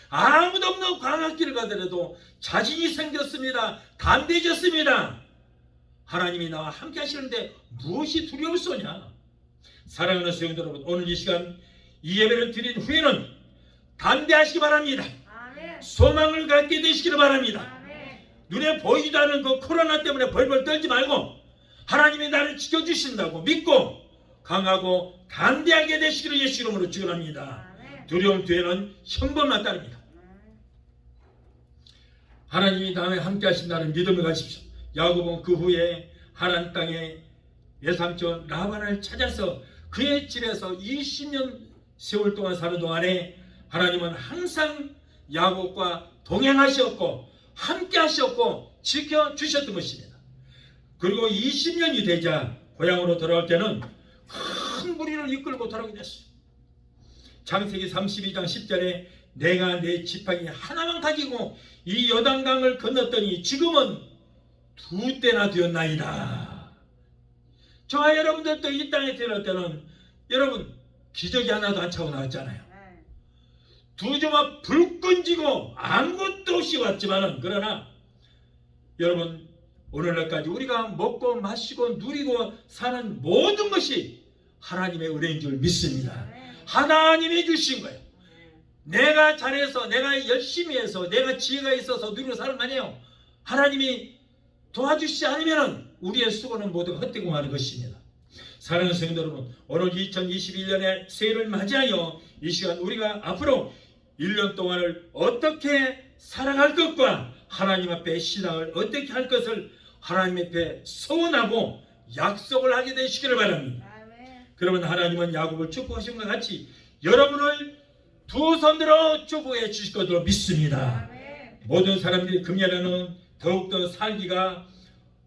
Speaker 1: 아무도 없는 광야길을 가더라도 자신이 생겼습니다. 담대해졌습니다. 하나님이 나와 함께 하시는데 무엇이 두려울소냐? 사랑하는 성도 여러분, 오늘 이 시간 이 예배를 드린 후에는 담대하시기 바랍니다. 소망을 갖게 되시기를 바랍니다. 눈에 보이지도 않는 그 코로나 때문에 벌벌 떨지 말고 하나님이 나를 지켜주신다고 믿고 강하고 담대하게 되시기를 예수 이름으로 축원합니다. 두려움 뒤에는 형벌만 따릅니다. 하나님이 다음에 함께 하신다는 믿음을 가십시오. 야곱은 그 후에 하란 땅에 외삼촌 라반을 찾아서 그의 집에서 20년 세월 동안 사는 동안에 하나님은 항상 야곱과 동행하셨고 함께 하셨고 지켜주셨던 것입니다. 그리고 20년이 되자 고향으로 돌아올 때는 큰 무리를 이끌고 돌아오게 됐어요. 창세기 32장 10절에 내가 내 지팡이 하나만 가지고 이 요단강을 건넜더니 지금은 2대나 되었나이다. 저와 여러분들도 이 땅에 태어날 때는 여러분 기저귀 하나도 안 차고 나왔잖아요. 2주만 불 끈지고 아무것도 없이 왔지만은, 그러나 여러분 오늘날까지 우리가 먹고 마시고 누리고 사는 모든 것이 하나님의 은혜인 줄 믿습니다. 하나님이 주신 거예요. 내가 잘해서, 내가 열심히 해서, 내가 지혜가 있어서 누리고 사는 거 아니에요. 하나님이 도와주시지 않으면 우리의 수고는 모두 헛되고 마는 것입니다. 사랑하는 성도 여러분, 오늘 2021년의 새해를 맞이하여 이 시간 우리가 앞으로 1년 동안을 어떻게 살아갈 것과 하나님 앞에 신앙을 어떻게 할 것을 하나님 앞에 소원하고 약속을 하게 되시기를 바랍니다. 그러면 하나님은 야곱을 축복하신 것 같이 여러분을 두 손으로 축복해 주실 것으로 믿습니다. 모든 사람들이 금년에는 더욱더 살기가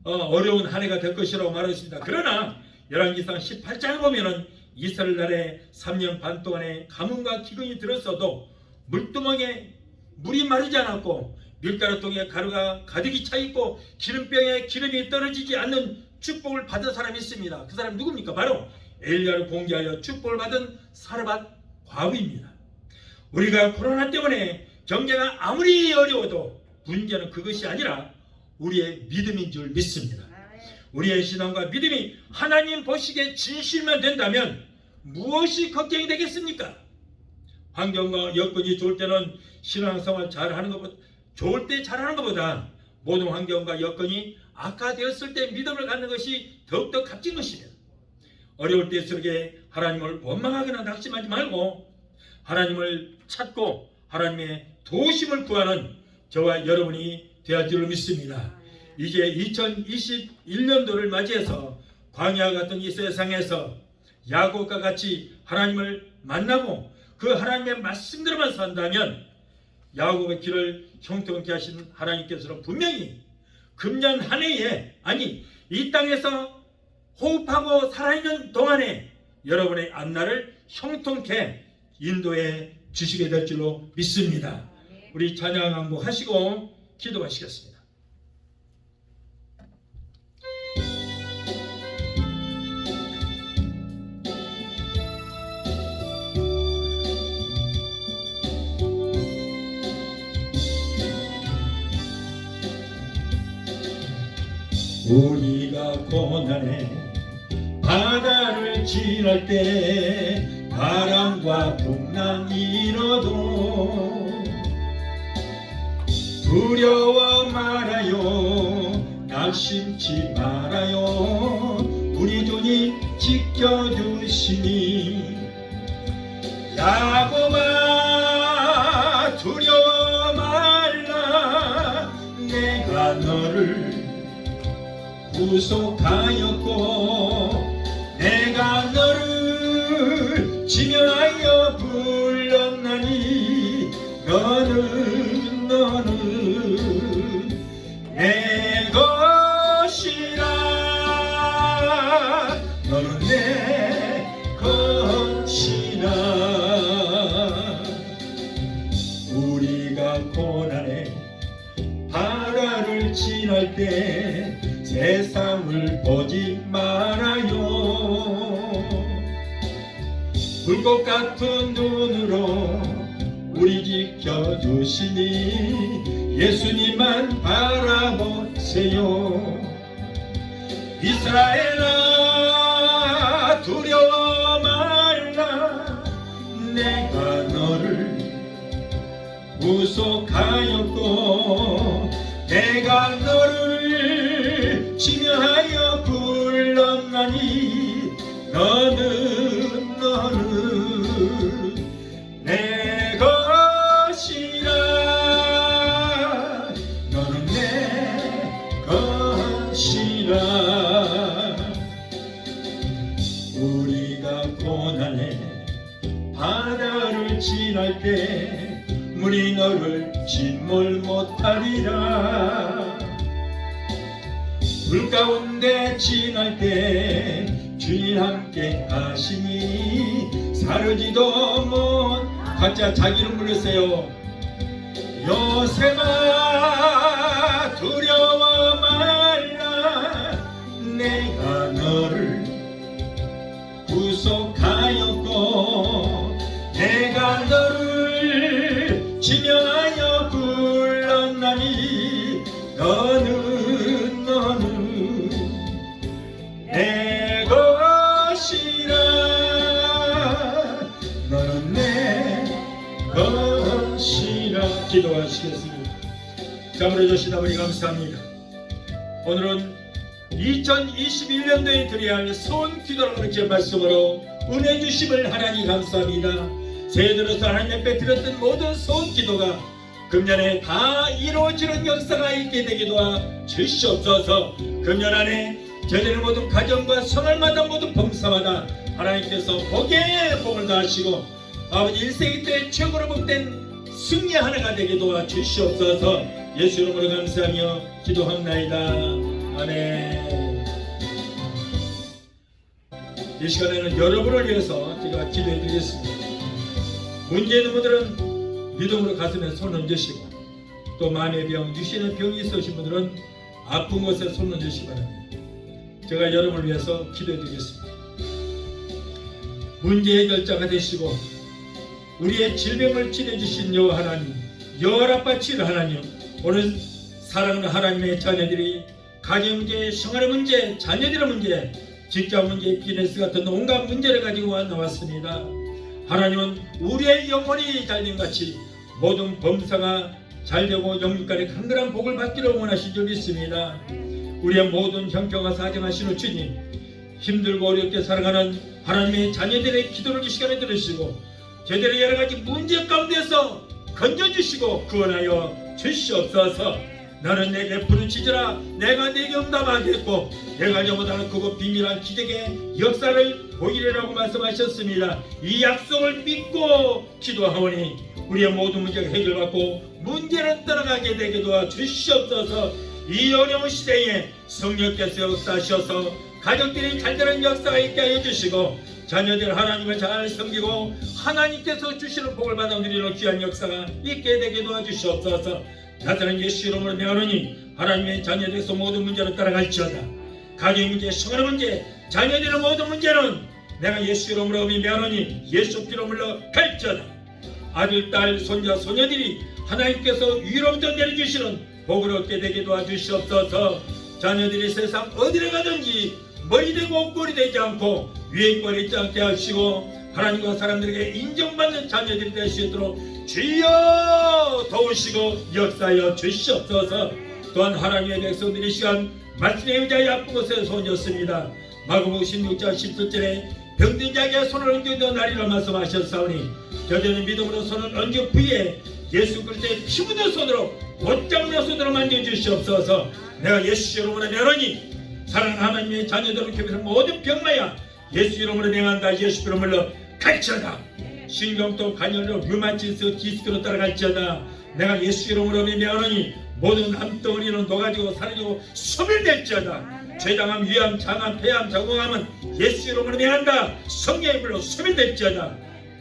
Speaker 1: 어려운 한 해가 될 것이라고 말했습니다. 그러나 열왕기상 18장에 보면은 이스라엘 나라에 3년 반 동안의 가뭄과 기근이 들었어도 물두멍에 물이 마르지 않았고 밀가루통에 가루가 가득히 차 있고 기름병에 기름이 떨어지지 않는 축복을 받은 사람이 있습니다. 그 사람 누굽니까? 바로 엘리야를 공개하여 축복을 받은 사르밧 과부입니다. 우리가 코로나 때문에 경제가 아무리 어려워도 문제는 그것이 아니라 우리의 믿음인 줄 믿습니다. 우리의 신앙과 믿음이 하나님 보시기에 진실만 된다면 무엇이 걱정이 되겠습니까? 환경과 여건이 좋을 때는 신앙생활 잘하는 것보다, 좋을 때 잘하는 것보다 모든 환경과 여건이 악화되었을 때 믿음을 갖는 것이 더욱더 값진 것입니다. 어려울 때일수록에 하나님을 원망하거나 낙심하지 말고 하나님을 찾고 하나님의 도우심을 구하는 저와 여러분이 되어야 줄 믿습니다. 이제 2021년도를 맞이해서 광야 같은 이 세상에서 야곱과 같이 하나님을 만나고 그 하나님의 말씀대로만 산다면 야곱의 길을 형통케 하신 하나님께서는 분명히 금년 한 해에, 아니 이 땅에서 호흡하고 살아있는 동안에 여러분의 앞날을 형통케 인도해 주시게 될 줄로 믿습니다. 우리 찬양 한곡 하시고 기도하시겠습니다. 우리가 고난의 바다를 지날 때 바람과 풍랑이 일어도 두려워 말아요, 낙심치 말아요. 우리 주님 지켜주시니 야곱아 두려워 말라, 내가 너를 구속하였고 내가 너를 지명하여 불렀나니 너는 내 것이라, 너는 내 것이라. 우리가 고난의 바다를 지날 때 세상을 보지 말아요. 불꽃 같은 눈으로 우리 지켜주시니 예수님만 바라보세요. 이스라엘아 두려워 말라, 내가 너를 구속하였고 내가 너를 지명하여 불렀나니 너는 내 것이라, 너는 내 것이라. 우리가 고난의 바다를 지날 때 물이 너를 침몰 못하리라. 불 가운데 지날 때 주님 함께 하시니 사르지도 못. 각자 자기 이름 불렀어요. 요셉아 두려워 말라 내가 너를 구속하였고 내가 너를 지명하여 불렀나니 너는 내 것이라 너는 내 것이라. 기도하시겠습니다. 자물어주신 아버지 감사합니다. 오늘은 2021년도에 드려야 할 소원 기도라는 그렇게 말씀으로 은혜 주심을 하나님 감사합니다. 새해 들어서 하나님 앞에 드렸던 모든 소원 기도가 금년에 다 이루어지는 역사가 있게 되게 도와 주시옵소서. 금년 안에 저희들의 모든 가정과 생활마다 모든 범사마다 하나님께서 복에 복을 다하시고 아버지 일생일 때 최고로 복된 승리 하나가 되게 도와 주시옵소서. 예수 이름으로 감사하며 기도합나이다. 아멘. 이 시간에는 여러분을 위해서 제가 기도해 드리겠습니다. 문제 있는 분들은 믿음으로 가슴에 손 얹으시고 또 마음의 병, 유신의 병이 있으신 분들은 아픈 곳에 손 얹으시기 바랍니다. 제가 여러분을 위해서 기도해 드리겠습니다. 문제 해결자가 되시고 우리의 질병을 치료해주신 여호와 하나님, 여호와라빠칠 하나님, 오늘 사랑하는 하나님의 자녀들이 가정 문제, 생활의 문제, 자녀들의 문제, 직장 문제, 비즈니스 같은 온갖 문제를 가지고 나왔습니다. 하나님은 우리의 영혼이 잘된 같이 모든 범사가 잘되고 영육간의 강건한 복을 받기를 원하신 줄 믿습니다. 우리의 모든 형편과 사정하시는 주님, 힘들고 어렵게 살아가는 하나님의 자녀들의 기도를 이 시간에 들으시고 저희들의 여러가지 문제 가운데서 건져주시고 구원하여 주시옵소서. 너는 내게 부르짖으라 내가 내게 응답하겠고 내가 영원하는 그곳 비밀한 기적의 역사를 보이리라고 말씀하셨습니다. 이 약속을 믿고 기도하오니 우리의 모든 문제가 해결받고 문제를 떠나가게 되게 도와 주시옵소서. 이 어려운 시대에 성령께서 역사하셔서 가족들이 잘되는 역사가 있게 하여 주시고 자녀들 하나님을 잘 섬기고 하나님께서 주시는 복을 받아 누리는 귀한 역사가 있게 되게 도와주시옵소서. 나타난 예수 이름으로 명하노니 하나님의 자녀들에서 모든 문제를 따라갈지어다. 가정 문제, 생활 문제, 자녀들의 모든 문제는 내가 예수 이름으로 명하노니 예수 피로 물러갈지어다. 아들, 딸, 손자, 소녀들이 하나님께서 위로부터 내려주시는 복을 얻게 되게 도와주시옵소서. 자녀들이 세상 어디를 가든지 머리 되고 꼴이 되지 않고 위에 있지 않게 하시고 하나님과 사람들에게 인정받는 자녀들이 될 수 있도록 주여 도우시고 역사하여 주시옵소서. 또한 하나님의 백성들이 시간 말씀의 의자에 아픈 곳에 손졌습니다. 마가복음 16장 17절에 병든 자에게 손을 얹어 나리라 말씀하셨사오니 저들은 믿음으로 손을 얹은 후에 예수 그리스도의 피 묻은 손으로 곧장면 손으로 만져주시옵소서. 내가 예수 이름으로 명하노니 사랑하는 하나님의 자녀들을 겹쳐서 모든 병마야 예수 이름으로 명한다. 예수 이름으로 갈지어다. 신경통, 간염으로 류마티스, 디스크로 따라갈지어다. 내가 예수 이름으로 명하노니 모든 암덩어리는 녹아지고 사라지고 소멸될지어다. 죄장암, 위암, 장암, 폐암, 자궁암은 예수 이름으로 명한다. 성령의 불로 소멸될지어다.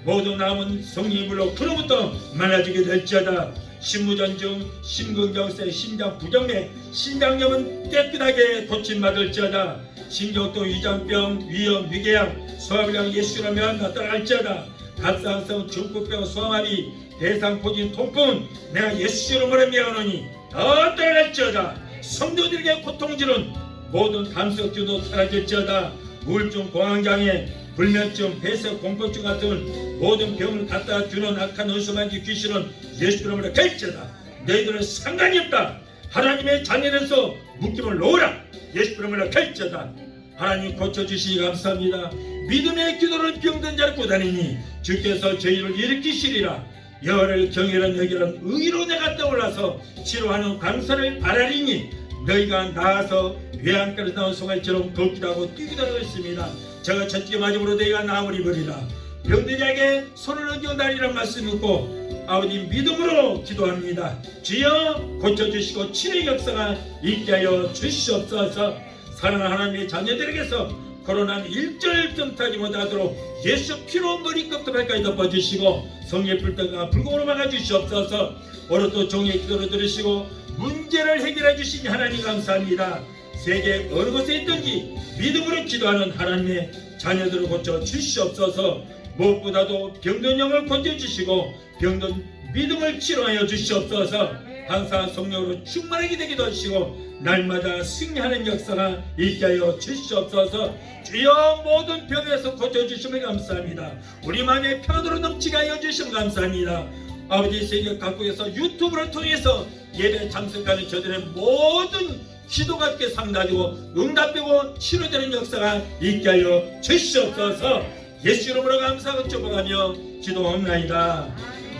Speaker 1: 모든 암은 성령의 불로 그로부터 말라지게 될지어다. 신무전증, 심근경색, 심장 부정맥, 신장염은 깨끗하게 고침받을지어다. 신경통, 위장병, 위염, 위궤양, 소화불량 예수로 명한다. 따라갈지어다. 갑상선, 중풍병, 소아마비, 대상포진, 통풍 내가 예수 이름으로 명하노니 다 따라갈지어다. 성도들에게 고통주는 모든 감석주도 사라질지어다. 우울증, 공황장애, 불면증, 폐쇄, 공포증 같은 모든 병을 갖다 주는 악한 원수만지 귀신은 예수 이름으로 갈지어다. 너희들은 상관이 없다. 하나님의 자녀에서 묶임을 놓으라. 예수 이름으로 갈지어다. 하나님 고쳐주시기 감사합니다. 믿음의 기도를 병든 자를 꾸다니니 주께서 저희를 일으키시리라. 여호와를 경외하는 여기는 의로 내가 떠올라서 치료하는 광선을 바라리니 너희가 나아서 외양간에서 나온 송아지처럼 걷기도 하고 뛰기도 하고 있습니다. 저가 첫째 맞음으로 너희가 나음을 입으리라. 병든 자에게 손을 얹어 다리란 말씀 듣고 아버지 믿음으로 기도합니다. 주여 고쳐주시고 치료의 역사가 있게 하여 주시옵소서. 사랑하는 하나님의 자녀들에게서 코로나는 일절점 타지 못하도록 예수 피로 머리끝부터 발까지 덮어주시고 성의 불灯아 불공으로 막아주시옵소서. 오늘 또 종의 기도를 들으시고 문제를 해결해 주신 하나님 감사합니다. 세계 어느 곳에 있든지 믿음으로 기도하는 하나님의 자녀들을 고쳐 주시옵소서. 무엇보다도 병든 영을 건져주시고 병든 믿음을 치료하여 주시옵소서. 항상 성령으로 충만하게 되기도 하시고 날마다 승리하는 역사가 있게 하여 주시옵소서. 주여 모든 병에서 고쳐주심을 감사합니다. 우리 마음의 평안으로 넘치게 하여 주시면 감사합니다. 아버지 세계 각국에서 유튜브를 통해서 예배 참석하는 저들의 모든 기도가 께 상달되고 응답되고 치료되는 역사가 있게 하여 주시옵소서. 예수 이름으로 감사하고 축복하며 기도합나이다.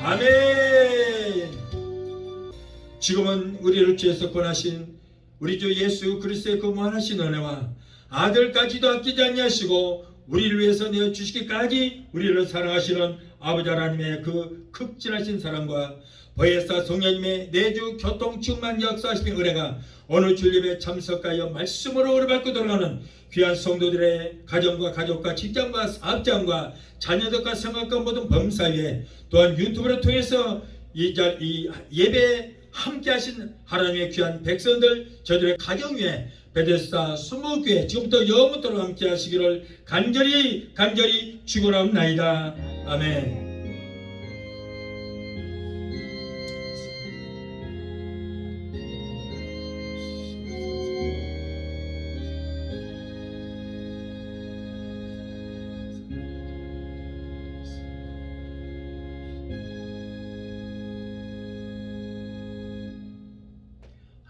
Speaker 1: 아멘. 지금은 우리를 주에서 권하신 우리 주 예수 그리스도의 그 무한하신 은혜와 아들까지도 아끼지 아니하시고 우리를 위해서 내어주시기까지 우리를 사랑하시는 아버지 하나님의 그 극진하신 사랑과 보혜사 성령님의 내주 교통 충만 역사하시는 은혜가 오늘 주일예배 참석하여 말씀으로 의뢰받고 돌아가는 귀한 성도들의 가정과 가족과 직장과 사업장과 자녀들과 생각과 모든 범사에 또한 유튜브를 통해서 이 예배에 함께 하신 하나님의 귀한 백성들 저들의 가정 위에 베데스다 20교회 지금부터 영원토록 함께 하시기를 간절히 축원하옵나이다. 아멘.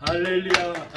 Speaker 1: 할렐루야.